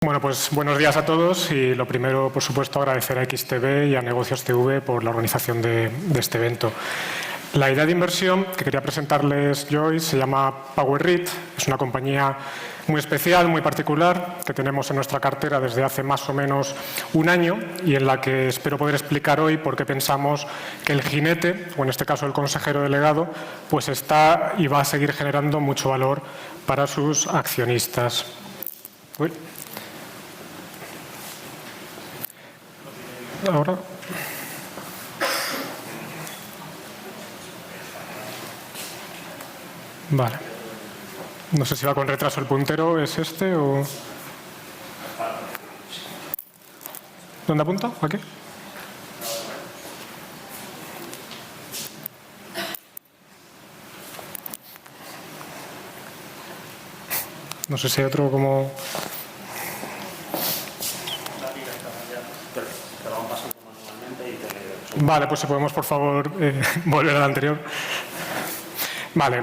Bueno, pues buenos días a todos y lo primero, por supuesto, agradecer a XTB y a Negocios TV por la organización de este evento. La idea de inversión que quería presentarles yo hoy se llama PowerREIT. Es una compañía muy especial, muy particular, que tenemos en nuestra cartera desde hace más o menos un año y en la que espero poder explicar hoy por qué pensamos que el jinete, o en este caso el consejero delegado, pues está y va a seguir generando mucho valor para sus accionistas. Uy. Ahora. Vale. No sé si va con retraso el puntero, ¿es este o...? ¿Dónde apunta? ¿Aquí? No sé si hay otro como... Vale, pues si podemos, por favor, volver al anterior. Vale.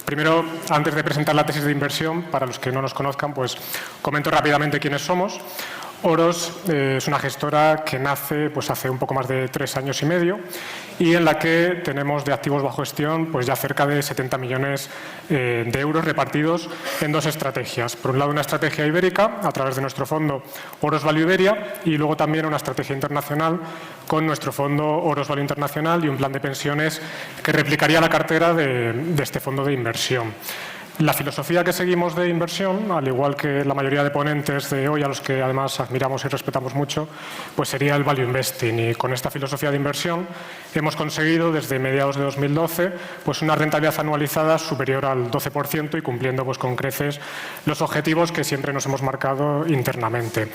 Primero, antes de presentar la tesis de inversión, para los que no nos conozcan, pues comento rápidamente quiénes somos. Oros es una gestora que nace pues, hace un poco más de 3 años y medio y en la que tenemos de activos bajo gestión pues, ya cerca de 70 millones de euros repartidos en 2 estrategias. Por un lado, una estrategia ibérica a través de nuestro fondo Oros Value Iberia y luego también una estrategia internacional con nuestro fondo Oros Value Internacional y un plan de pensiones que replicaría la cartera de este fondo de inversión. La filosofía que seguimos de inversión, al igual que la mayoría de ponentes de hoy, a los que además admiramos y respetamos mucho, pues sería el value investing. Y con esta filosofía de inversión hemos conseguido desde mediados de 2012 pues una rentabilidad anualizada superior al 12% y cumpliendo pues con creces los objetivos que siempre nos hemos marcado internamente.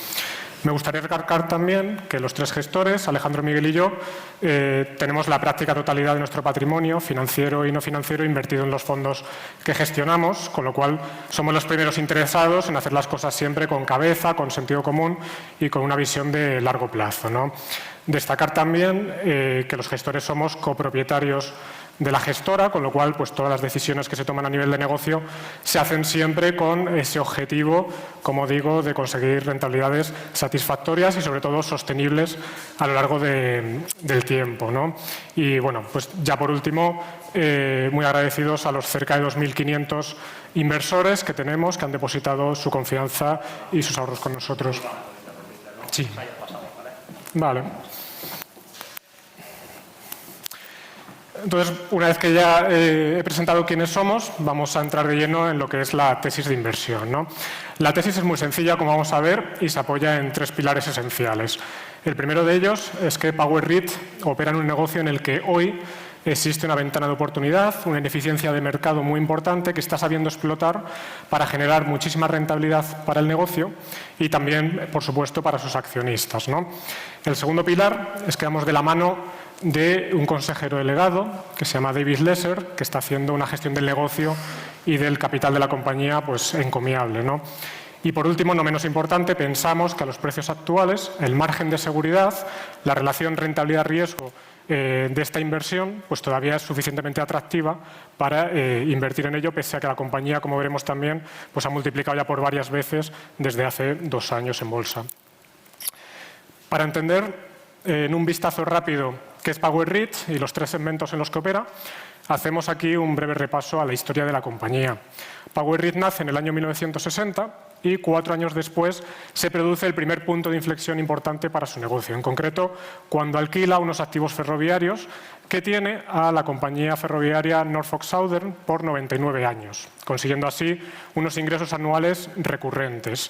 Me gustaría recalcar también que los 3 gestores, Alejandro, Miguel y yo, tenemos la práctica totalidad de nuestro patrimonio financiero y no financiero invertido en los fondos que gestionamos, con lo cual somos los primeros interesados en hacer las cosas siempre con cabeza, con sentido común y con una visión de largo plazo, ¿no? Destacar también que los gestores somos copropietarios de la gestora, con lo cual pues, todas las decisiones que se toman a nivel de negocio se hacen siempre con ese objetivo, como digo, de conseguir rentabilidades satisfactorias y sobre todo sostenibles a lo largo del tiempo, ¿no? Y bueno, pues ya por último, muy agradecidos a los cerca de 2.500 inversores que tenemos, que han depositado su confianza y sus ahorros con nosotros. Sí. Vale. Entonces, una vez que ya he presentado quiénes somos, vamos a entrar de lleno en lo que es la tesis de inversión, ¿no? La tesis es muy sencilla, como vamos a ver, y se apoya en 3 pilares esenciales. El primero de ellos es que PowerREIT opera en un negocio en el que hoy existe una ventana de oportunidad, una ineficiencia de mercado muy importante que está sabiendo explotar para generar muchísima rentabilidad para el negocio y también, por supuesto, para sus accionistas, ¿no? El segundo pilar es que vamos de la mano de un consejero delegado que se llama David Lesser, que está haciendo una gestión del negocio y del capital de la compañía pues, encomiable, ¿no? Y por último, no menos importante, pensamos que a los precios actuales el margen de seguridad, la relación rentabilidad-riesgo de esta inversión pues todavía es suficientemente atractiva para invertir en ello, pese a que la compañía, como veremos también, pues ha multiplicado ya por varias veces desde hace 2 años en bolsa. Para entender en un vistazo rápido qué es PowerREIT y los 3 segmentos en los que opera, hacemos aquí un breve repaso a la historia de la compañía. PowerREIT nace en el año 1960 y 4 años después se produce el primer punto de inflexión importante para su negocio. En concreto, cuando alquila unos activos ferroviarios que tiene a la compañía ferroviaria Norfolk Southern por 99 años, consiguiendo así unos ingresos anuales recurrentes.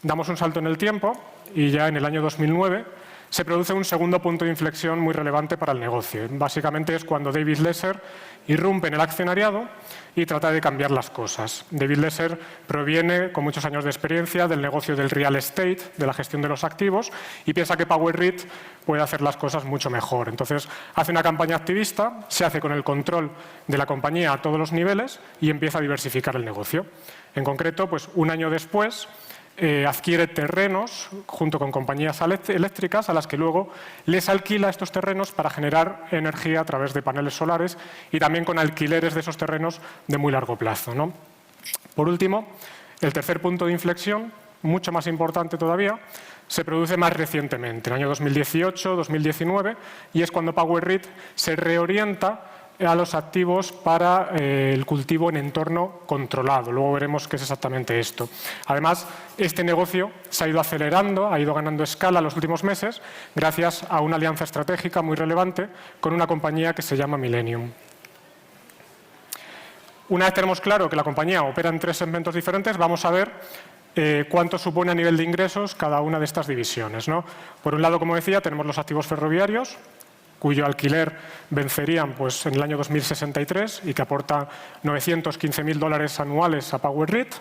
Damos un salto en el tiempo y ya en el año 2009 se produce un segundo punto de inflexión muy relevante para el negocio. Básicamente es cuando David Lesser irrumpe en el accionariado y trata de cambiar las cosas. David Lesser proviene, con muchos años de experiencia, del negocio del real estate, de la gestión de los activos, y piensa que PowerREIT puede hacer las cosas mucho mejor. Entonces, hace una campaña activista, se hace con el control de la compañía a todos los niveles y empieza a diversificar el negocio. En concreto, pues un año después, adquiere terrenos junto con compañías eléctricas a las que luego les alquila estos terrenos para generar energía a través de paneles solares y también con alquileres de esos terrenos de muy largo plazo, ¿no? Por último, el tercer punto de inflexión mucho más importante todavía, se produce más recientemente, en el año 2018, 2019, y es cuando PowerRit se reorienta a los activos para el cultivo en entorno controlado. Luego veremos qué es exactamente esto. Además, este negocio se ha ido acelerando, ha ido ganando escala en los últimos meses gracias a una alianza estratégica muy relevante con una compañía que se llama Millennium. Una vez tenemos claro que la compañía opera en 3 segmentos diferentes, vamos a ver cuánto supone a nivel de ingresos cada una de estas divisiones, ¿no? Por un lado, como decía, tenemos los activos ferroviarios, cuyo alquiler vencerían pues, en el año 2063 y que aporta $915.000 anuales a PowerRit.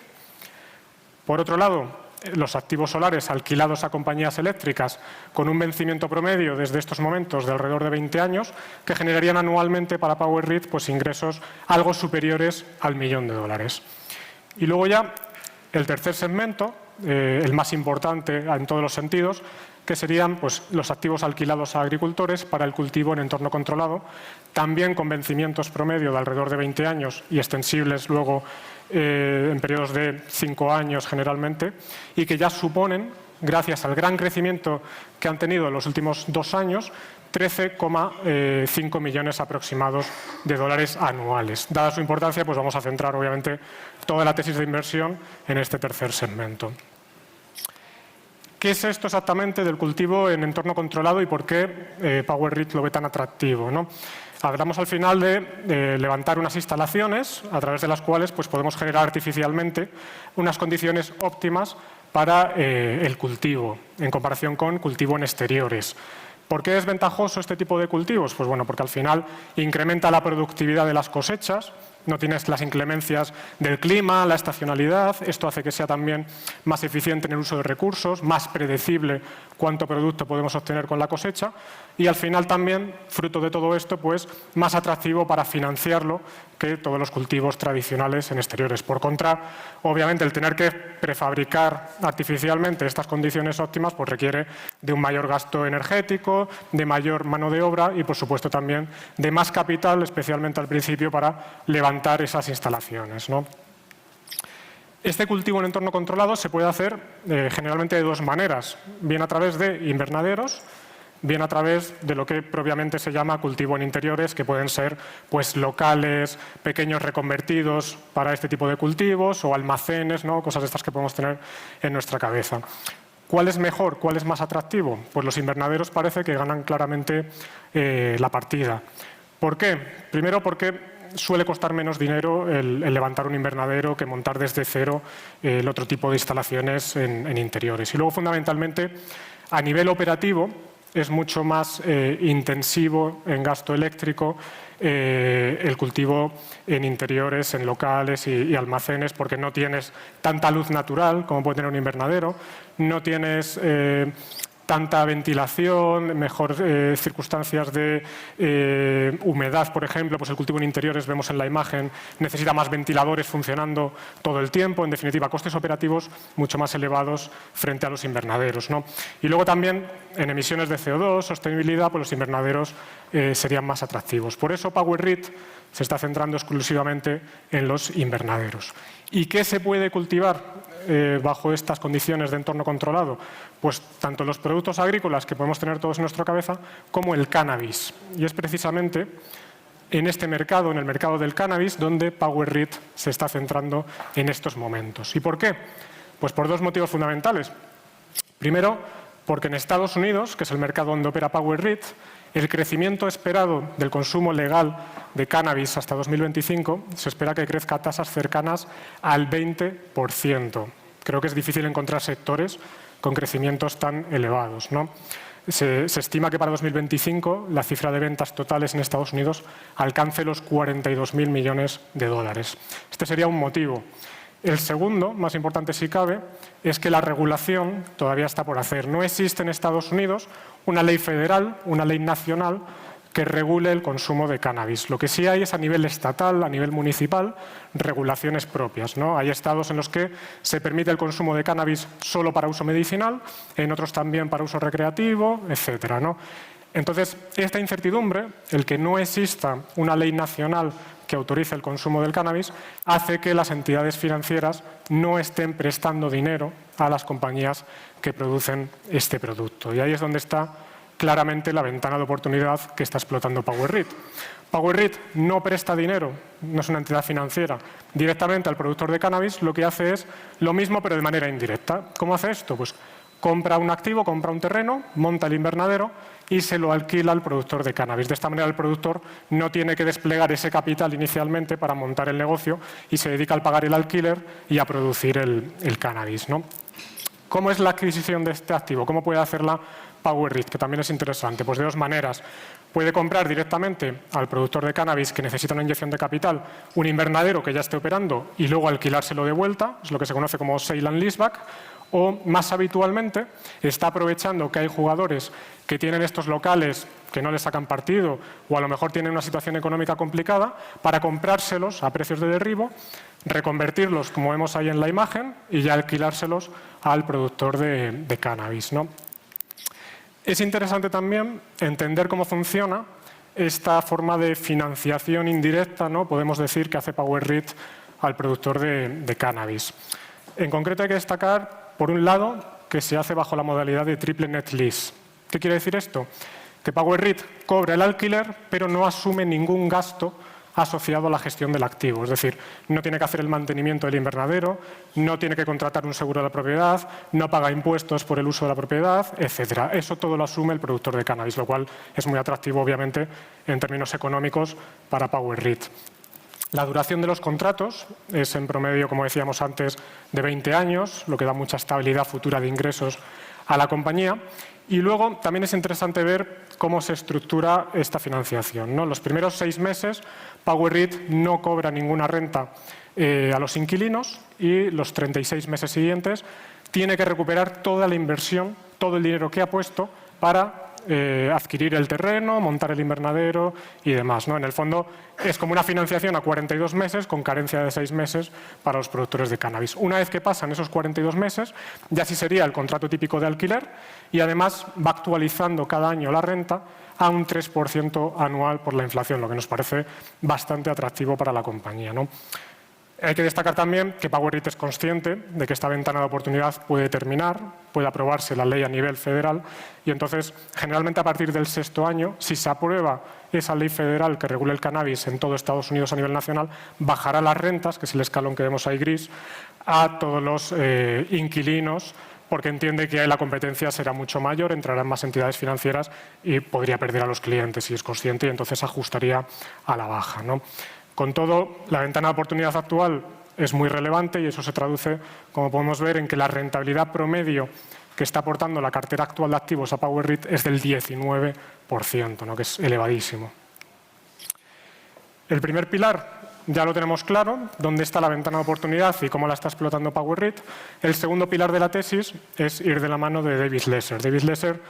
Por otro lado, los activos solares alquilados a compañías eléctricas con un vencimiento promedio desde estos momentos de alrededor de 20 años, que generarían anualmente para PowerRit pues, ingresos algo superiores al $1.000.000. Y luego ya el tercer segmento, el más importante en todos los sentidos, que serían pues, los activos alquilados a agricultores para el cultivo en entorno controlado, también con vencimientos promedio de alrededor de 20 años y extensibles luego en periodos de 5 años generalmente, y que ya suponen, gracias al gran crecimiento que han tenido en los últimos 2 años, 13,5 millones aproximados de dólares anuales. Dada su importancia, pues vamos a centrar obviamente toda la tesis de inversión en este tercer segmento. ¿Qué es esto exactamente del cultivo en entorno controlado y por qué PowerRit lo ve tan atractivo, ¿no? Hablamos al final de levantar unas instalaciones a través de las cuales pues, podemos generar artificialmente unas condiciones óptimas para el cultivo, en comparación con cultivo en exteriores. ¿Por qué es ventajoso este tipo de cultivos? Pues bueno, porque al final incrementa la productividad de las cosechas, no tienes las inclemencias del clima, la estacionalidad, esto hace que sea también más eficiente en el uso de recursos, más predecible cuánto producto podemos obtener con la cosecha y al final también, fruto de todo esto, pues más atractivo para financiarlo que todos los cultivos tradicionales en exteriores. Por contra, obviamente el tener que prefabricar artificialmente estas condiciones óptimas pues requiere de un mayor gasto energético, de mayor mano de obra y por supuesto también de más capital, especialmente al principio para levantar esas instalaciones, ¿no? Este cultivo en entorno controlado se puede hacer generalmente de 2 maneras, bien a través de invernaderos, bien a través de lo que propiamente se llama cultivo en interiores, que pueden ser pues, locales, pequeños reconvertidos para este tipo de cultivos o almacenes, ¿no? Cosas de estas que podemos tener en nuestra cabeza. ¿Cuál es mejor? ¿Cuál es más atractivo? Pues los invernaderos parece que ganan claramente la partida. ¿Por qué? Primero porque suele costar menos dinero el levantar un invernadero que montar desde cero el otro tipo de instalaciones en interiores. Y luego, fundamentalmente, a nivel operativo, es mucho más intensivo en gasto eléctrico el cultivo en interiores, en locales y almacenes, porque no tienes tanta luz natural como puede tener un invernadero, no tienes tanta ventilación, mejor circunstancias de humedad, por ejemplo, pues el cultivo en interiores, vemos en la imagen, necesita más ventiladores funcionando todo el tiempo, en definitiva, costes operativos mucho más elevados frente a los invernaderos, ¿no? Y luego también, en emisiones de CO2, sostenibilidad, pues los invernaderos serían más atractivos. Por eso PowerRit se está centrando exclusivamente en los invernaderos. ¿Y qué se puede cultivar bajo estas condiciones de entorno controlado? Pues tanto los productos agrícolas que podemos tener todos en nuestra cabeza, como el cannabis. Y es precisamente en este mercado, en el mercado del cannabis, donde PowerRit se está centrando en estos momentos. ¿Y por qué? Pues por 2 motivos fundamentales. Primero, porque en Estados Unidos, que es el mercado donde opera PowerRit, el crecimiento esperado del consumo legal de cannabis hasta 2025 se espera que crezca a tasas cercanas al 20%. Creo que es difícil encontrar sectores con crecimientos tan elevados, ¿no? Se estima que para 2025 la cifra de ventas totales en Estados Unidos alcance los 42.000 millones de dólares. Este sería un motivo. El segundo, más importante si cabe, es que la regulación todavía está por hacer. No existe en Estados Unidos una ley federal, una ley nacional que regule el consumo de cannabis. Lo que sí hay es a nivel estatal, a nivel municipal, regulaciones propias, ¿no? Hay estados en los que se permite el consumo de cannabis solo para uso medicinal, en otros también para uso recreativo, etcétera, ¿no? Entonces, esta incertidumbre, el que no exista una ley nacional que autoriza el consumo del cannabis hace que las entidades financieras no estén prestando dinero a las compañías que producen este producto. Y ahí es donde está claramente la ventana de oportunidad que está explotando PowerRit. PowerRit no presta dinero, no es una entidad financiera, directamente al productor de cannabis, lo que hace es lo mismo pero de manera indirecta. ¿Cómo hace esto? Pues compra un activo, compra un terreno, monta el invernadero y se lo alquila al productor de cannabis. De esta manera el productor no tiene que desplegar ese capital inicialmente para montar el negocio y se dedica al pagar el alquiler y a producir el cannabis, ¿no? ¿Cómo es la adquisición de este activo? ¿Cómo puede hacerla PowerRit? Que también es interesante. Pues de dos maneras. Puede comprar directamente al productor de cannabis que necesita una inyección de capital un invernadero que ya esté operando y luego alquilárselo de vuelta, es lo que se conoce como sale and leaseback, o más habitualmente está aprovechando que hay jugadores que tienen estos locales que no les sacan partido o a lo mejor tienen una situación económica complicada para comprárselos a precios de derribo, reconvertirlos como vemos ahí en la imagen y ya alquilárselos al productor de cannabis, ¿no? Es interesante también entender cómo funciona esta forma de financiación indirecta, ¿no? Podemos decir que hace PowerRit al productor de cannabis. En concreto hay que destacar, por un lado, que se hace bajo la modalidad de triple net lease. ¿Qué quiere decir esto? Que PowerRit cobra el alquiler, pero no asume ningún gasto asociado a la gestión del activo. Es decir, no tiene que hacer el mantenimiento del invernadero, no tiene que contratar un seguro de la propiedad, no paga impuestos por el uso de la propiedad, etc. Eso todo lo asume el productor de cannabis, lo cual es muy atractivo, obviamente, en términos económicos para PowerRit. La duración de los contratos es en promedio, como decíamos antes, de 20 años, lo que da mucha estabilidad futura de ingresos a la compañía. Y luego también es interesante ver cómo se estructura esta financiación, ¿no? Los primeros 6 meses PowerRit no cobra ninguna renta a los inquilinos y los 36 meses siguientes tiene que recuperar toda la inversión, todo el dinero que ha puesto para adquirir el terreno, montar el invernadero y demás, ¿no? En el fondo es como una financiación a 42 meses con carencia de 6 meses para los productores de cannabis. Una vez que pasan esos 42 meses, ya sí sería el contrato típico de alquiler y además va actualizando cada año la renta a un 3% anual por la inflación, lo que nos parece bastante atractivo para la compañía, ¿no? Hay que destacar también que PowerRit es consciente de que esta ventana de oportunidad puede terminar, puede aprobarse la ley a nivel federal y entonces, generalmente a partir del 6º año, si se aprueba esa ley federal que regule el cannabis en todo Estados Unidos a nivel nacional, bajará las rentas, que es el escalón que vemos ahí gris, a todos los inquilinos, porque entiende que la competencia será mucho mayor, entrarán más entidades financieras y podría perder a los clientes si es consciente y entonces ajustaría a la baja, ¿no? Con todo, la ventana de oportunidad actual es muy relevante y eso se traduce, como podemos ver, en que la rentabilidad promedio que está aportando la cartera actual de activos a PowerRit es del 19%, ¿no? Que es elevadísimo. El primer pilar ya lo tenemos claro, dónde está la ventana de oportunidad y cómo la está explotando PowerRit. El segundo pilar de la tesis es ir de la mano de David Lesser. David Lesser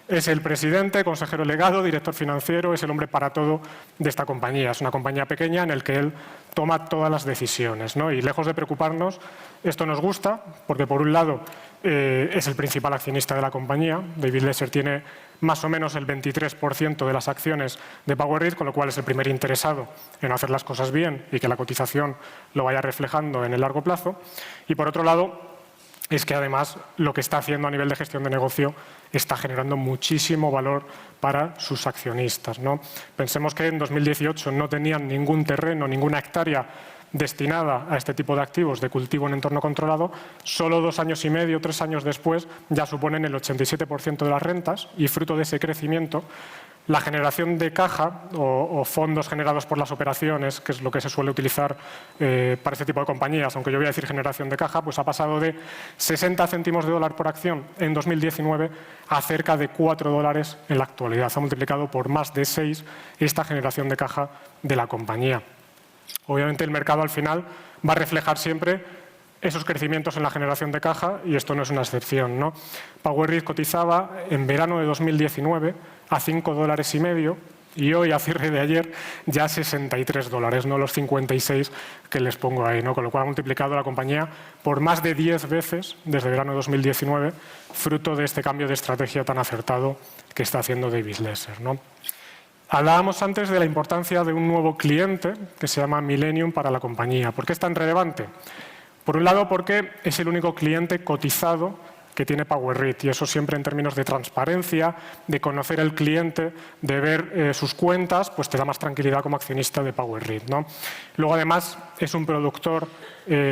es el presidente, consejero delegado, director financiero, es el hombre para todo de esta compañía. Es una compañía pequeña en la que él toma todas las decisiones, ¿no? Y lejos de preocuparnos, esto nos gusta porque, por un lado, es el principal accionista de la compañía. David Lesser tiene más o menos el 23% de las acciones de PowerRit, con lo cual es el primer interesado en hacer las cosas bien y que la cotización lo vaya reflejando en el largo plazo. Y, por otro lado, es que además lo que está haciendo a nivel de gestión de negocio está generando muchísimo valor para sus accionistas, ¿no? Pensemos que en 2018 no tenían ningún terreno, ninguna hectárea destinada a este tipo de activos de cultivo en entorno controlado. Solo 2 años y medio, 3 años después, ya suponen el 87% de las rentas y fruto de ese crecimiento, la generación de caja o fondos generados por las operaciones, que es lo que se suele utilizar para este tipo de compañías, aunque yo voy a decir generación de caja, pues ha pasado de 60 céntimos de dólar por acción en 2019 a cerca de $4 en la actualidad. Se ha multiplicado por más de 6 esta generación de caja de la compañía. Obviamente el mercado al final va a reflejar siempre esos crecimientos en la generación de caja y esto no es una excepción, ¿no? PowerRit cotizaba en verano de 2019 a $5,50 y hoy, a cierre de ayer, ya $63, no los 56 que les pongo ahí, ¿no? Con lo cual ha multiplicado la compañía por más de 10 veces desde verano de 2019, fruto de este cambio de estrategia tan acertado que está haciendo David Lesser, ¿no? Hablábamos antes de la importancia de un nuevo cliente que se llama Millennium para la compañía. ¿Por qué es tan relevante? Por un lado, porque es el único cliente cotizado que tiene PowerReit, y eso siempre en términos de transparencia, de conocer el cliente, de ver sus cuentas, pues te da más tranquilidad como accionista de PowerReit, ¿no? Luego, además, es un productor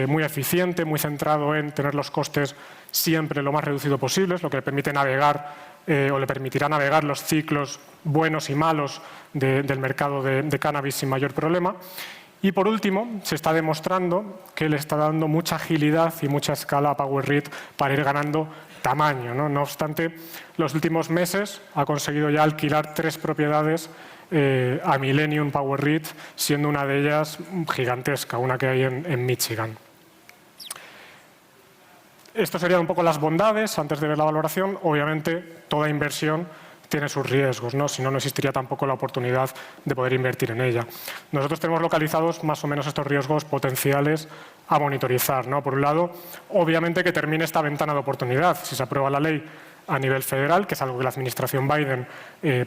muy eficiente, muy centrado en tener los costes siempre lo más reducido posible, lo que le permite navegar o le permitirá navegar los ciclos buenos y malos del mercado de cannabis sin mayor problema. Y por último, se está demostrando que le está dando mucha agilidad y mucha escala a PowerReit para ir ganando tamaño, ¿no? No obstante, los últimos meses ha conseguido ya alquilar 3 propiedades a Millennium PowerReit, siendo una de ellas gigantesca, una que hay en Michigan. Esto serían un poco las bondades antes de ver la valoración. Obviamente, toda inversión tiene sus riesgos, ¿no? Si no, no existiría tampoco la oportunidad de poder invertir en ella. Nosotros tenemos localizados más o menos estos riesgos potenciales a monitorizar, ¿no? Por un lado, obviamente que termine esta ventana de oportunidad. Si se aprueba la ley a nivel federal, que es algo que la administración Biden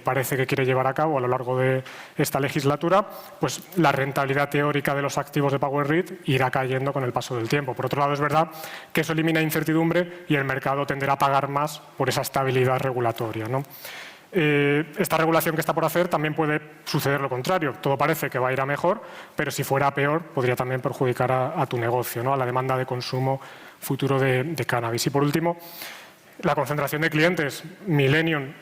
parece que quiere llevar a cabo a lo largo de esta legislatura, pues la rentabilidad teórica de los activos de PowerReit irá cayendo con el paso del tiempo. Por otro lado, es verdad que eso elimina incertidumbre y el mercado tenderá a pagar más por esa estabilidad regulatoria, ¿no? Esta regulación que está por hacer también puede suceder lo contrario. Todo parece que va a ir a mejor, pero si fuera a peor podría también perjudicar a tu negocio, ¿no? A la demanda de consumo futuro de cannabis. Y por último, la concentración de clientes. Millennium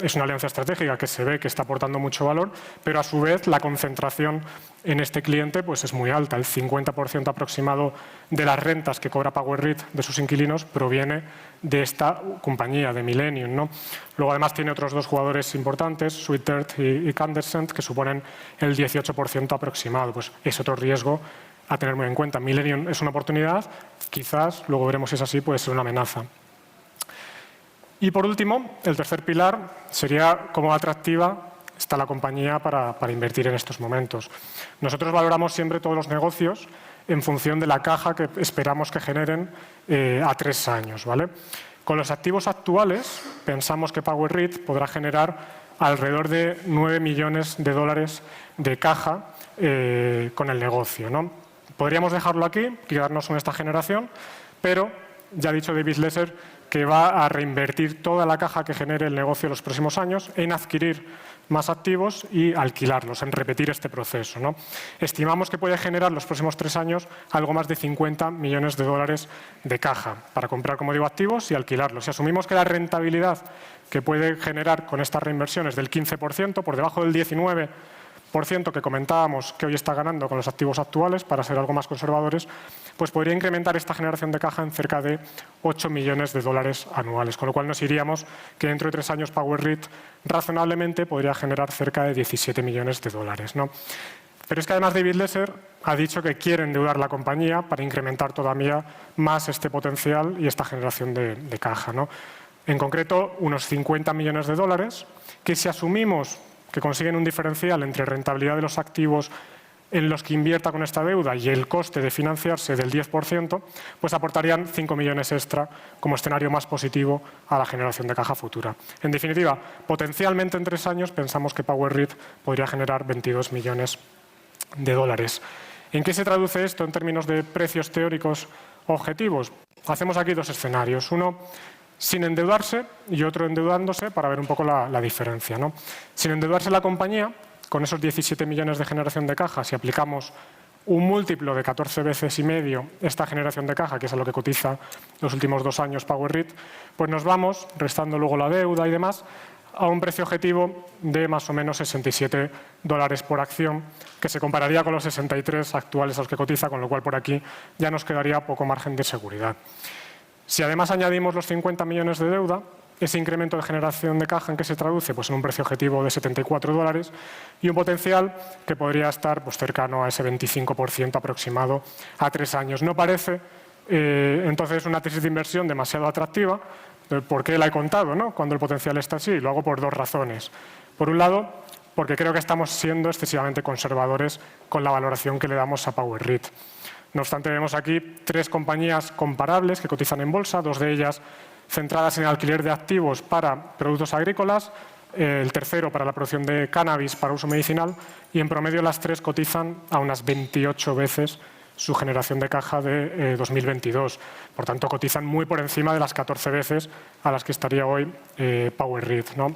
es una alianza estratégica que se ve que está aportando mucho valor, pero a su vez la concentración en este cliente pues es muy alta. El 50% aproximado de las rentas que cobra PowerReit de sus inquilinos proviene de esta compañía, de Millennium, ¿no? Luego además tiene otros 2 jugadores importantes, Sweet Earth y Candescent, que suponen el 18% aproximado. Pues es otro riesgo a tener muy en cuenta. Millennium es una oportunidad, quizás, luego veremos si es así, puede ser una amenaza. Y por último, el tercer pilar sería cómo atractiva está la compañía para invertir en estos momentos. Nosotros valoramos siempre todos los negocios en función de la caja que esperamos que generen a 3 años, ¿vale? Con los activos actuales, pensamos que PowerReit podrá generar alrededor de 9 millones de dólares de caja con el negocio, ¿no? Podríamos dejarlo aquí, quedarnos con esta generación, pero ya ha dicho David Lesser que va a reinvertir toda la caja que genere el negocio en los próximos años en adquirir más activos y alquilarlos, en repetir este proceso, ¿no? Estimamos que puede generar los próximos 3 años algo más de 50 millones de dólares de caja para comprar, como digo, activos y alquilarlos. Si asumimos que la rentabilidad que puede generar con estas reinversiones del 15%, por debajo del 19% que comentábamos que hoy está ganando con los activos actuales, para ser algo más conservadores, pues podría incrementar esta generación de caja en cerca de 8 millones de dólares anuales, con lo cual nos iríamos que dentro de 3 años PowerReit razonablemente podría generar cerca de 17 millones de dólares, ¿no? Pero es que además David Lesser ha dicho que quiere endeudar la compañía para incrementar todavía más este potencial y esta generación de caja, ¿no? En concreto, unos 50 millones de dólares, que si asumimos que consiguen un diferencial entre rentabilidad de los activos en los que invierta con esta deuda y el coste de financiarse del 10%, pues aportarían 5 millones extra como escenario más positivo a la generación de caja futura. En definitiva, potencialmente en 3 años pensamos que PowerReit podría generar 22 millones de dólares. ¿En qué se traduce esto en términos de precios teóricos objetivos? Hacemos aquí 2 escenarios. Uno sin endeudarse y otro endeudándose, para ver un poco la diferencia, ¿no? Sin endeudarse la compañía, con esos 17 millones de generación de caja, si aplicamos un múltiplo de 14 veces y medio esta generación de caja, que es a lo que cotiza los últimos 2 años PowerReit, pues nos vamos, restando luego la deuda y demás, a un precio objetivo de más o menos 67 dólares por acción, que se compararía con los 63 actuales a los que cotiza, con lo cual por aquí ya nos quedaría poco margen de seguridad. Si además añadimos los 50 millones de deuda, ese incremento de generación de caja, ¿en qué se traduce? Pues en un precio objetivo de 74 dólares y un potencial que podría estar pues, cercano a ese 25% aproximado a 3 años. No parece entonces una tesis de inversión demasiado atractiva. ¿Por qué la he contado, ¿no? Cuando el potencial está así? Lo hago por 2 razones. Por un lado, porque creo que estamos siendo excesivamente conservadores con la valoración que le damos a PowerReit. No obstante, vemos aquí 3 compañías comparables que cotizan en bolsa, 2 de ellas centradas en el alquiler de activos para productos agrícolas, el tercero para la producción de cannabis para uso medicinal, y en promedio las tres cotizan a unas 28 veces su generación de caja de 2022. Por tanto, cotizan muy por encima de las 14 veces a las que estaría hoy PowerRead, ¿no?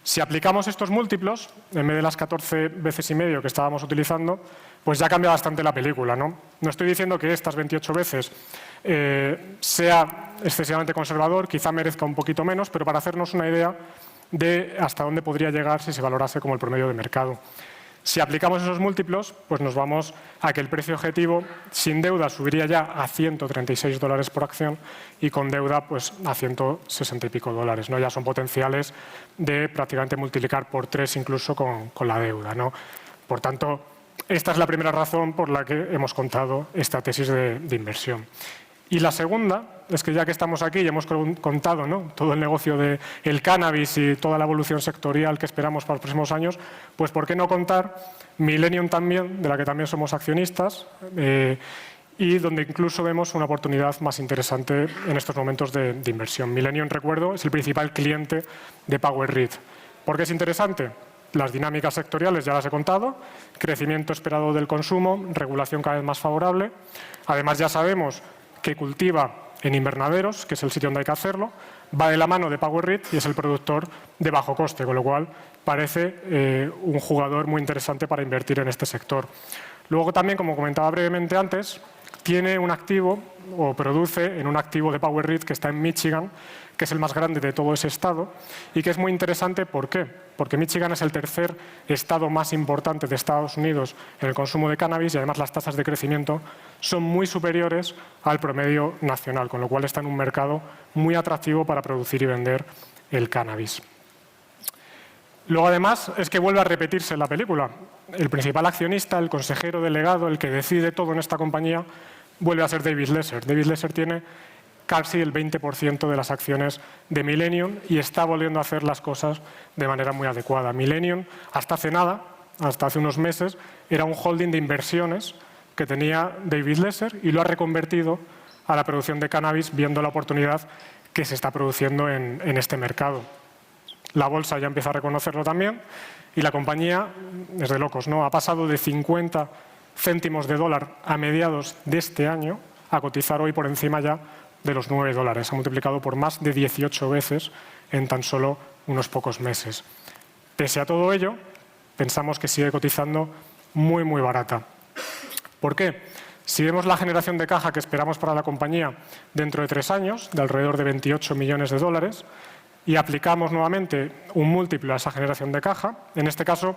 Si aplicamos estos múltiplos, en vez de las 14 veces y medio que estábamos utilizando, pues ya cambia bastante la película, ¿no? No estoy diciendo que estas 28 veces sea excesivamente conservador, quizá merezca un poquito menos, pero para hacernos una idea de hasta dónde podría llegar si se valorase como el promedio de mercado. Si aplicamos esos múltiplos, pues nos vamos a que el precio objetivo sin deuda subiría ya a $136 por acción y con deuda pues a 160 y pico dólares, ¿no? Ya son potenciales de prácticamente multiplicar por 3 incluso con la deuda, ¿no? Por tanto, esta es la primera razón por la que hemos contado esta tesis de inversión. Y la segunda es que ya que estamos aquí y hemos contado, ¿no?, todo el negocio del cannabis y toda la evolución sectorial que esperamos para los próximos años, pues ¿por qué no contar Millennium también, de la que también somos accionistas, y donde incluso vemos una oportunidad más interesante en estos momentos de inversión? Millennium, recuerdo, es el principal cliente de PowerRead. ¿Por qué es interesante? Las dinámicas sectoriales ya las he contado, crecimiento esperado del consumo, regulación cada vez más favorable. Además, ya sabemos que cultiva en invernaderos, que es el sitio donde hay que hacerlo, va de la mano de PowerRead y es el productor de bajo coste, con lo cual parece un jugador muy interesante para invertir en este sector. Luego también, como comentaba brevemente antes, tiene un activo o produce en un activo de PowerRead que está en Michigan, que es el más grande de todo ese estado y que es muy interesante. ¿Por qué? Porque Michigan es el tercer estado más importante de Estados Unidos en el consumo de cannabis y además las tasas de crecimiento son muy superiores al promedio nacional, con lo cual está en un mercado muy atractivo para producir y vender el cannabis. Luego, además, es que vuelve a repetirse la película. El principal accionista, el consejero delegado, el que decide todo en esta compañía, vuelve a ser David Lesser. David Lesser tiene casi el 20% de las acciones de Millennium y está volviendo a hacer las cosas de manera muy adecuada. Millennium, hasta hace nada, hasta hace unos meses, era un holding de inversiones que tenía David Lesser y lo ha reconvertido a la producción de cannabis, viendo la oportunidad que se está produciendo en este mercado. La bolsa ya empieza a reconocerlo también y la compañía, es de locos, ¿no?, ha pasado de 50 céntimos de dólar a mediados de este año a cotizar hoy por encima ya de los $9. Ha multiplicado por más de 18 veces en tan solo unos pocos meses. Pese a todo ello, pensamos que sigue cotizando muy, muy barata. ¿Por qué? Si vemos la generación de caja que esperamos para la compañía dentro de 3 años, de alrededor de 28 millones de dólares, y aplicamos nuevamente un múltiplo a esa generación de caja, en este caso,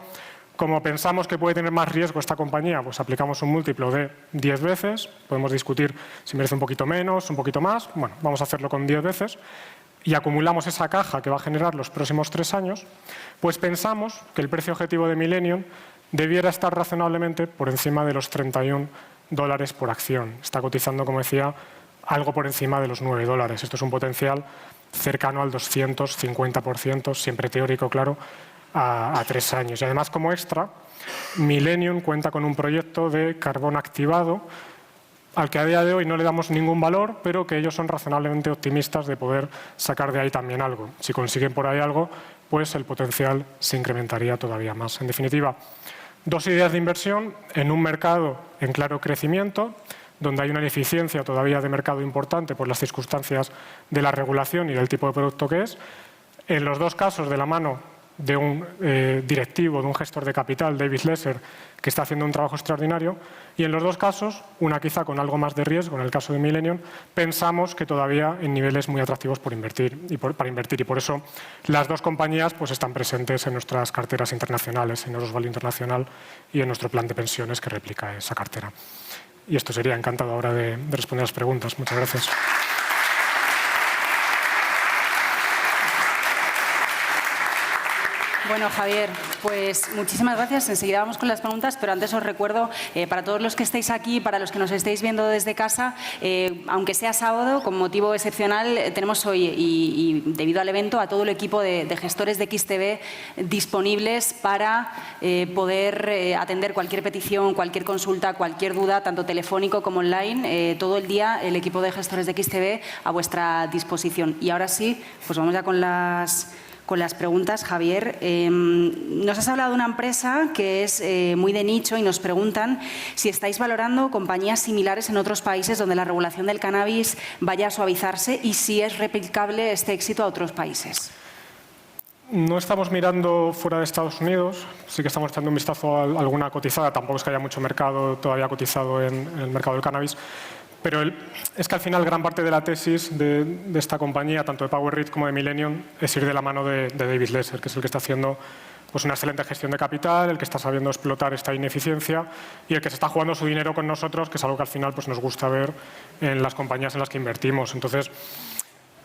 como pensamos que puede tener más riesgo esta compañía, pues aplicamos un múltiplo de 10 veces, podemos discutir si merece un poquito menos, un poquito más, bueno, vamos a hacerlo con 10 veces, y acumulamos esa caja que va a generar los próximos 3 años, pues pensamos que el precio objetivo de Millennium debiera estar razonablemente por encima de los $31 por acción. Está cotizando, como decía, algo por encima de los $9. Esto es un potencial cercano al 250%, siempre teórico, claro, a 3 años. Y además, como extra, Millennium cuenta con un proyecto de carbón activado al que a día de hoy no le damos ningún valor, pero que ellos son razonablemente optimistas de poder sacar de ahí también algo. Si consiguen por ahí algo, pues el potencial se incrementaría todavía más. En definitiva, 2 ideas de inversión en un mercado en claro crecimiento, donde hay una ineficiencia todavía de mercado importante por las circunstancias de la regulación y del tipo de producto que es. En los 2 casos, de la mano de un directivo, de un gestor de capital, David Lesser, que está haciendo un trabajo extraordinario. Y en los 2 casos, una quizá con algo más de riesgo, en el caso de Millennium, pensamos que todavía en niveles muy atractivos para invertir. Y por eso las 2 compañías pues, están presentes en nuestras carteras internacionales, en Eurosvalue Internacional y en nuestro plan de pensiones que replica esa cartera. Y esto sería. Encantado ahora de responder las preguntas. Muchas gracias. Bueno, Javier, pues muchísimas gracias. Enseguida vamos con las preguntas, pero antes os recuerdo, para todos los que estáis aquí, para los que nos estáis viendo desde casa, aunque sea sábado, con motivo excepcional, tenemos hoy, y debido al evento, a todo el equipo de gestores de XTB disponibles para poder atender cualquier petición, cualquier consulta, cualquier duda, tanto telefónico como online. Todo el día el equipo de gestores de XTB a vuestra disposición. Y ahora sí, pues vamos ya con las con las preguntas, Javier. Nos has hablado de una empresa que es muy de nicho y nos preguntan si estáis valorando compañías similares en otros países donde la regulación del cannabis vaya a suavizarse y si es replicable este éxito a otros países. No estamos mirando fuera de Estados Unidos, sí que estamos echando un vistazo a alguna cotizada, tampoco es que haya mucho mercado todavía cotizado en el mercado del cannabis, pero es que al final gran parte de la tesis de esta compañía, tanto de PowerRead como de Millennium, es ir de la mano de David Lesser, que es el que está haciendo pues, una excelente gestión de capital, el que está sabiendo explotar esta ineficiencia y el que se está jugando su dinero con nosotros, que es algo que al final pues, nos gusta ver en las compañías en las que invertimos. Entonces,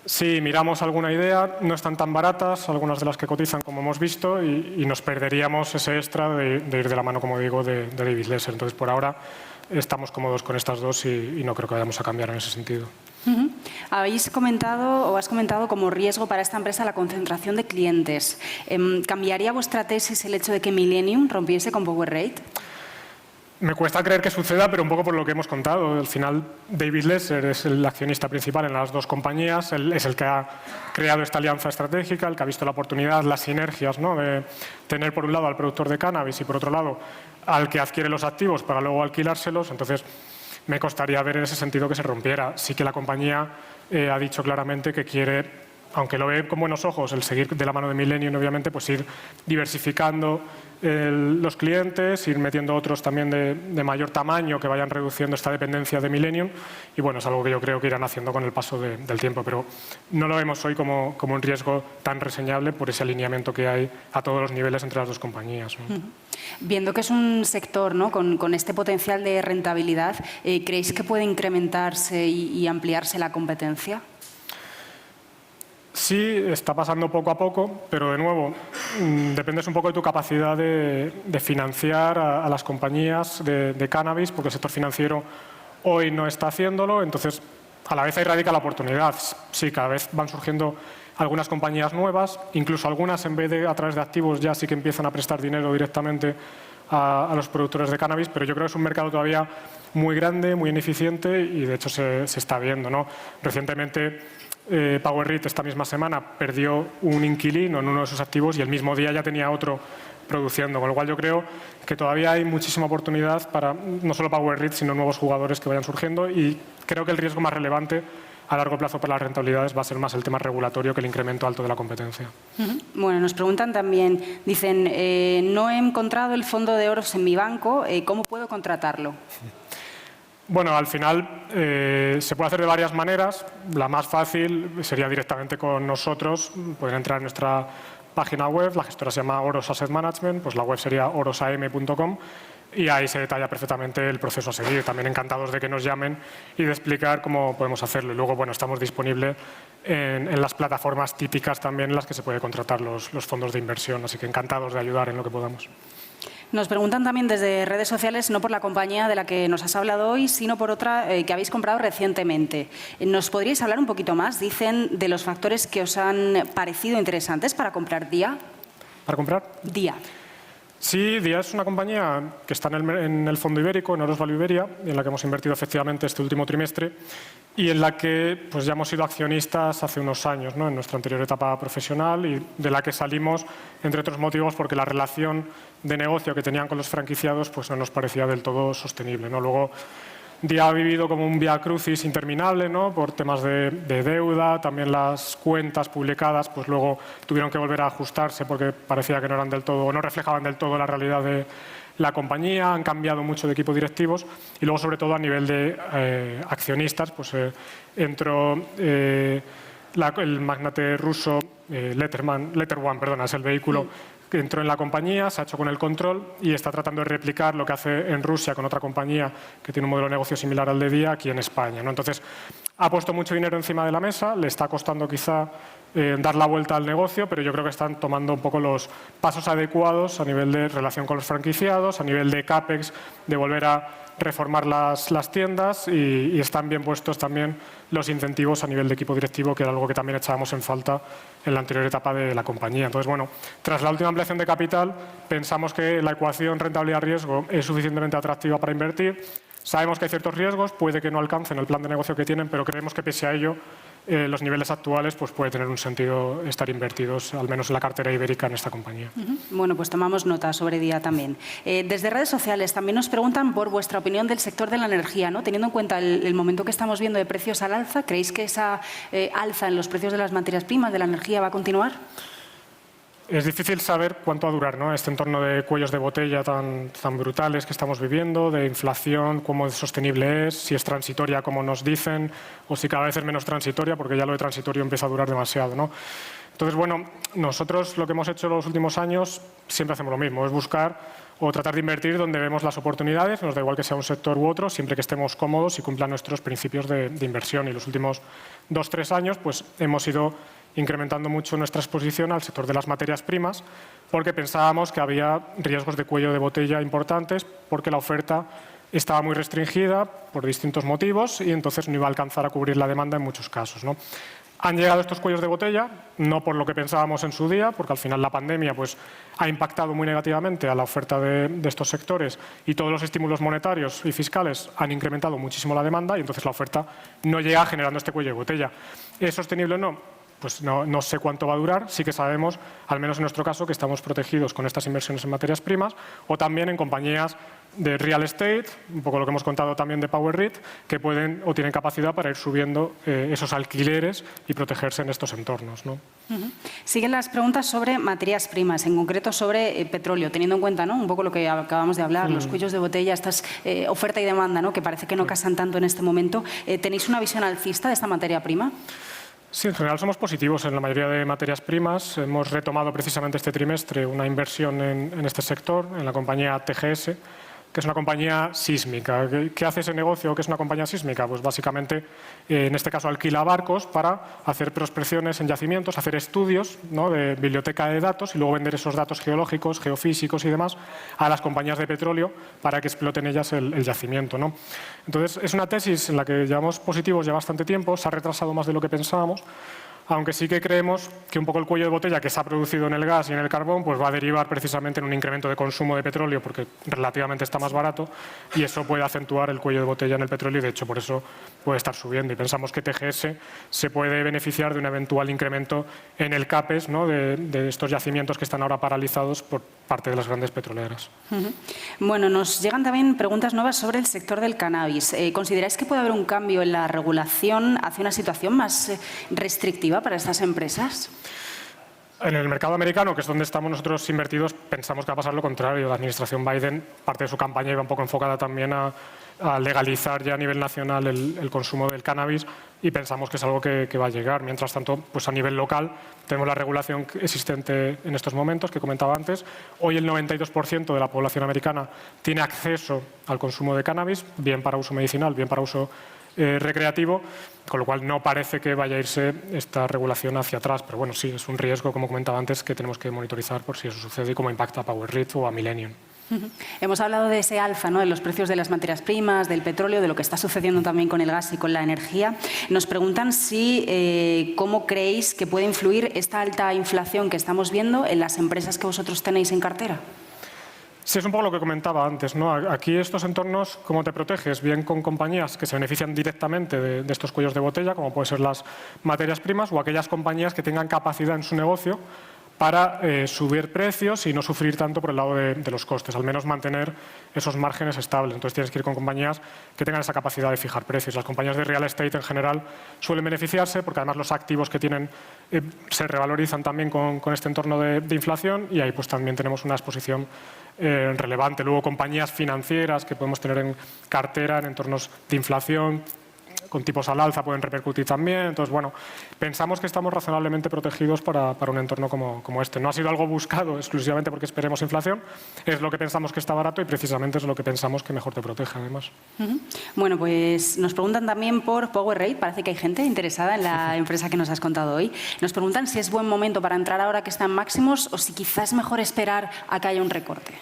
sí, miramos alguna idea, no están tan baratas, algunas de las que cotizan como hemos visto, y nos perderíamos ese extra de ir de la mano, como digo, de David Lesser. Entonces, por ahora estamos cómodos con estas dos y no creo que vayamos a cambiar en ese sentido. Habéis comentado o has comentado como riesgo para esta empresa la concentración de clientes. ¿Cambiaría vuestra tesis el hecho de que Millennium rompiese con PowerRead? Me cuesta creer que suceda, pero un poco por lo que hemos contado. Al final, David Lesser es el accionista principal en las dos compañías, él es el que ha creado esta alianza estratégica, el que ha visto la oportunidad, las sinergias, ¿no?, de tener por un lado al productor de cannabis y por otro lado al que adquiere los activos para luego alquilárselos. Entonces, me costaría ver en ese sentido que se rompiera. Sí que la compañía ha dicho claramente que quiere, aunque lo ve con buenos ojos, el seguir de la mano de Millennium, obviamente, pues ir diversificando los clientes, ir metiendo otros también de mayor tamaño que vayan reduciendo esta dependencia de Millennium, y bueno, es algo que yo creo que irán haciendo con el paso del tiempo, pero no lo vemos hoy como un riesgo tan reseñable por ese alineamiento que hay a todos los niveles entre las dos compañías, ¿no? Viendo que es un sector, ¿no?, con este potencial de rentabilidad, ¿creéis que puede incrementarse y ampliarse la competencia? Sí, está pasando poco a poco, pero de nuevo, dependes un poco de tu capacidad de financiar a las compañías de cannabis, porque el sector financiero hoy no está haciéndolo, entonces a la vez ahí radica la oportunidad. Sí, cada vez van surgiendo algunas compañías nuevas, incluso algunas en vez de a través de activos ya sí que empiezan a prestar dinero directamente a los productores de cannabis, pero yo creo que es un mercado todavía muy grande, muy ineficiente y de hecho se está viendo, ¿no? Recientemente PowerRead esta misma semana perdió un inquilino en uno de sus activos y el mismo día ya tenía otro produciendo, con lo cual yo creo que todavía hay muchísima oportunidad para no solo PowerRead, sino nuevos jugadores que vayan surgiendo, y creo que el riesgo más relevante a largo plazo para las rentabilidades va a ser más el tema regulatorio que el incremento alto de la competencia. Bueno, nos preguntan también, dicen, no he encontrado el fondo de oros en mi banco, ¿cómo puedo contratarlo? Bueno, al final se puede hacer de varias maneras. La más fácil sería directamente con nosotros. Pueden entrar en nuestra página web, la gestora se llama Oros Asset Management, pues la web sería orosam.com y ahí se detalla perfectamente el proceso a seguir. También encantados de que nos llamen y de explicar cómo podemos hacerlo. Y luego, bueno, estamos disponibles en las plataformas típicas también en las que se puede contratar los fondos de inversión, así que encantados de ayudar en lo que podamos. Nos preguntan también desde redes sociales, no por la compañía de la que nos has hablado hoy, sino por otra que habéis comprado recientemente. ¿Nos podríais hablar un poquito más, dicen, de los factores que os han parecido interesantes para comprar Dia? ¿Para comprar? Dia. Sí, Dia es una compañía que está en el Fondo Ibérico, en Oros Value Iberia, en la que hemos invertido efectivamente este último trimestre y en la que pues, ya hemos sido accionistas hace unos años, ¿no?, en nuestra anterior etapa profesional, y de la que salimos, entre otros motivos, porque la relación de negocio que tenían con los franquiciados pues, no nos parecía del todo sostenible, ¿no? Luego, Dia ha vivido como un vía crucis interminable, ¿no?, por temas de deuda, también las cuentas publicadas pues luego tuvieron que volver a ajustarse porque parecía que no eran del todo, o no reflejaban del todo la realidad de la compañía, han cambiado mucho de equipos directivos y luego sobre todo a nivel de accionistas pues entró el magnate ruso LetterOne, es el vehículo que entró en la compañía, se ha hecho con el control y está tratando de replicar lo que hace en Rusia con otra compañía que tiene un modelo de negocio similar al de Dia aquí en España, ¿no? Entonces, ha puesto mucho dinero encima de la mesa, le está costando quizá dar la vuelta al negocio, pero yo creo que están tomando un poco los pasos adecuados a nivel de relación con los franquiciados, a nivel de CAPEX, de volver a reformar las tiendas y están bien puestos también los incentivos a nivel de equipo directivo, que era algo que también echábamos en falta en la anterior etapa de la compañía. Entonces, bueno, tras la última ampliación de capital, pensamos que la ecuación rentabilidad-riesgo es suficientemente atractiva para invertir. Sabemos que hay ciertos riesgos, puede que no alcancen el plan de negocio que tienen, pero creemos que pese a ello los niveles actuales, pues puede tener un sentido estar invertidos, al menos en la cartera ibérica, en esta compañía. Bueno, pues tomamos nota sobre Día también. Desde redes sociales también nos preguntan por vuestra opinión del sector de la energía, ¿no? Teniendo en cuenta el momento que estamos viendo de precios al alza, ¿creéis que esa alza en los precios de las materias primas, de la energía, va a continuar? Es difícil saber cuánto va a durar, ¿no? Este entorno de cuellos de botella tan brutales que estamos viviendo, de inflación, cómo sostenible es, si es transitoria, como nos dicen, o si cada vez es menos transitoria, porque ya lo de transitorio empieza a durar demasiado, ¿no? Entonces, bueno, nosotros lo que hemos hecho los últimos años siempre hacemos lo mismo, es buscar o tratar de invertir donde vemos las oportunidades, nos da igual que sea un sector u otro, siempre que estemos cómodos y cumplan nuestros principios de inversión. Y los últimos 2-3 años pues, hemos ido incrementando mucho nuestra exposición al sector de las materias primas, porque pensábamos que había riesgos de cuello de botella importantes, porque la oferta estaba muy restringida por distintos motivos y entonces no iba a alcanzar a cubrir la demanda en muchos casos, ¿no? Han llegado estos cuellos de botella, no por lo que pensábamos en su día, porque al final la pandemia pues, ha impactado muy negativamente a la oferta de estos sectores y todos los estímulos monetarios y fiscales han incrementado muchísimo la demanda y entonces la oferta no llega generando este cuello de botella. ¿Es sostenible o no? Pues no sé cuánto va a durar, sí que sabemos, al menos en nuestro caso, que estamos protegidos con estas inversiones en materias primas o también en compañías de real estate, un poco lo que hemos contado también de PowerREIT, que pueden o tienen capacidad para ir subiendo esos alquileres y protegerse en estos entornos, ¿no? Siguen las preguntas sobre materias primas, en concreto sobre petróleo, teniendo en cuenta, ¿no?, un poco lo que acabamos de hablar, los cuellos de botella, estas oferta y demanda, ¿no?, que parece que no casan tanto en este momento. ¿Tenéis una visión alcista de esta materia prima? Sí, en general somos positivos en la mayoría de materias primas. Hemos retomado precisamente este trimestre una inversión en este sector, en la compañía TGS, que es una compañía sísmica. ¿Qué hace ese negocio? ¿Qué es una compañía sísmica? Pues básicamente, en este caso, alquila barcos para hacer prospecciones en yacimientos, hacer estudios, ¿no?, de biblioteca de datos y luego vender esos datos geológicos, geofísicos y demás a las compañías de petróleo para que exploten ellas el yacimiento, ¿no? Entonces, es una tesis en la que llevamos positivos ya bastante tiempo, se ha retrasado más de lo que pensábamos, aunque sí que creemos que un poco el cuello de botella que se ha producido en el gas y en el carbón pues va a derivar precisamente en un incremento de consumo de petróleo porque relativamente está más barato y eso puede acentuar el cuello de botella en el petróleo y de hecho por eso puede estar subiendo y pensamos que TGS se puede beneficiar de un eventual incremento en el CAPEX, ¿no?, de estos yacimientos que están ahora paralizados por parte de las grandes petroleras. Bueno, nos llegan también preguntas nuevas sobre el sector del cannabis. ¿Consideráis que puede haber un cambio en la regulación hacia una situación más restrictiva para estas empresas? En el mercado americano, que es donde estamos nosotros invertidos, pensamos que va a pasar lo contrario. La administración Biden, parte de su campaña iba un poco enfocada también a legalizar ya a nivel nacional el consumo del cannabis y pensamos que es algo que va a llegar. Mientras tanto, pues a nivel local tenemos la regulación existente en estos momentos que comentaba antes. Hoy el 92% de la población americana tiene acceso al consumo de cannabis, bien para uso medicinal, bien para uso recreativo, con lo cual no parece que vaya a irse esta regulación hacia atrás, pero bueno, sí, es un riesgo, como comentaba antes, que tenemos que monitorizar por si eso sucede y cómo impacta a PowerREIT o a Millennium. Hemos hablado de ese alza, ¿no?, de los precios de las materias primas, del petróleo, de lo que está sucediendo también con el gas y con la energía. Nos preguntan si, cómo creéis que puede influir esta alta inflación que estamos viendo en las empresas que vosotros tenéis en cartera. Sí, es un poco lo que comentaba antes, ¿no? Aquí estos entornos, ¿cómo te proteges? Bien con compañías que se benefician directamente de estos cuellos de botella, como pueden ser las materias primas, o aquellas compañías que tengan capacidad en su negocio para subir precios y no sufrir tanto por el lado de los costes, al menos mantener esos márgenes estables. Entonces tienes que ir con compañías que tengan esa capacidad de fijar precios. Las compañías de real estate en general suelen beneficiarse porque además los activos que tienen se revalorizan también con este entorno de inflación y ahí pues también tenemos una exposición relevante. Luego compañías financieras que podemos tener en cartera en entornos de inflación, con tipos al alza pueden repercutir también. Entonces, bueno, pensamos que estamos razonablemente protegidos para un entorno como este. No ha sido algo buscado exclusivamente porque esperemos inflación, es lo que pensamos que está barato y precisamente es lo que pensamos que mejor te protege, además. Bueno, pues nos preguntan también por PowerREIT. Parece que hay gente interesada en la empresa que nos has contado hoy. Nos preguntan si es buen momento para entrar ahora que están máximos o si quizás es mejor esperar a que haya un recorte.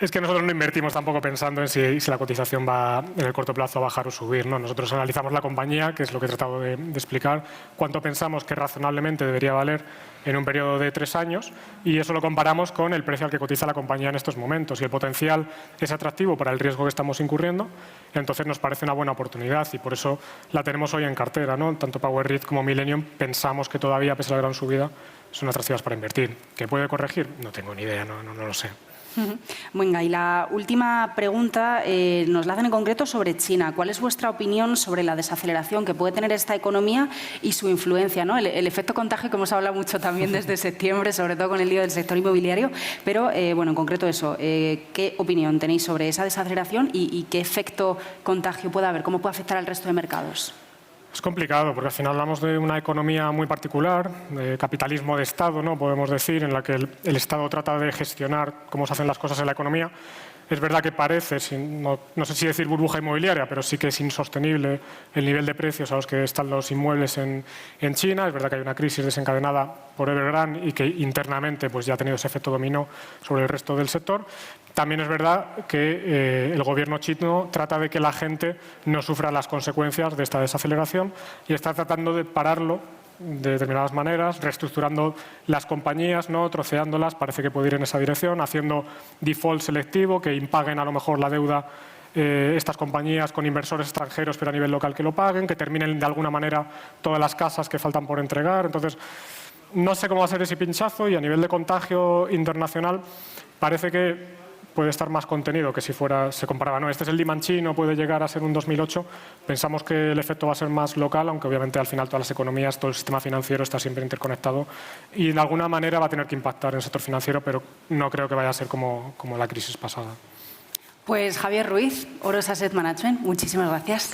Es que nosotros no invertimos tampoco pensando en si la cotización va en el corto plazo a bajar o subir, ¿no? Nosotros analizamos la compañía, que es lo que he tratado de explicar, cuánto pensamos que razonablemente debería valer en un periodo de 3 años y eso lo comparamos con el precio al que cotiza la compañía en estos momentos. Si el potencial es atractivo para el riesgo que estamos incurriendo, entonces nos parece una buena oportunidad y por eso la tenemos hoy en cartera, ¿no? Tanto PowerReit como Millennium pensamos que todavía, pese a la gran subida, son atractivas para invertir. ¿Qué puede corregir? No tengo ni idea, no lo sé. Venga, y la última pregunta nos la hacen en concreto sobre China. ¿Cuál es vuestra opinión sobre la desaceleración que puede tener esta economía y su influencia, ¿no? El efecto contagio que hemos hablado mucho también desde septiembre, sobre todo con el lío del sector inmobiliario, pero bueno, en concreto eso, ¿qué opinión tenéis sobre esa desaceleración y qué efecto contagio puede haber? ¿Cómo puede afectar al resto de mercados? Es complicado porque al final hablamos de una economía muy particular, de capitalismo de Estado, ¿no? Podemos decir, en la que el Estado trata de gestionar cómo se hacen las cosas en la economía. Es verdad que parece, no sé si decir burbuja inmobiliaria, pero sí que es insostenible el nivel de precios a los que están los inmuebles en China. Es verdad que hay una crisis desencadenada por Evergrande y que internamente pues, ya ha tenido ese efecto dominó sobre el resto del sector. También es verdad que el gobierno chino trata de que la gente no sufra las consecuencias de esta desaceleración y está tratando de pararlo de determinadas maneras, reestructurando las compañías, ¿no? Troceándolas, parece que puede ir en esa dirección, haciendo default selectivo, que impaguen a lo mejor la deuda estas compañías con inversores extranjeros, pero a nivel local que lo paguen, que terminen de alguna manera todas las casas que faltan por entregar. Entonces, no sé cómo va a ser ese pinchazo y a nivel de contagio internacional parece que puede estar más contenido que si se comparaba. No, este es el demand chino, puede llegar a ser un 2008. Pensamos que el efecto va a ser más local, aunque obviamente al final todas las economías, todo el sistema financiero está siempre interconectado y de alguna manera va a tener que impactar en el sector financiero, pero no creo que vaya a ser como la crisis pasada. Pues Javier Ruiz, Oros Asset Management, muchísimas gracias.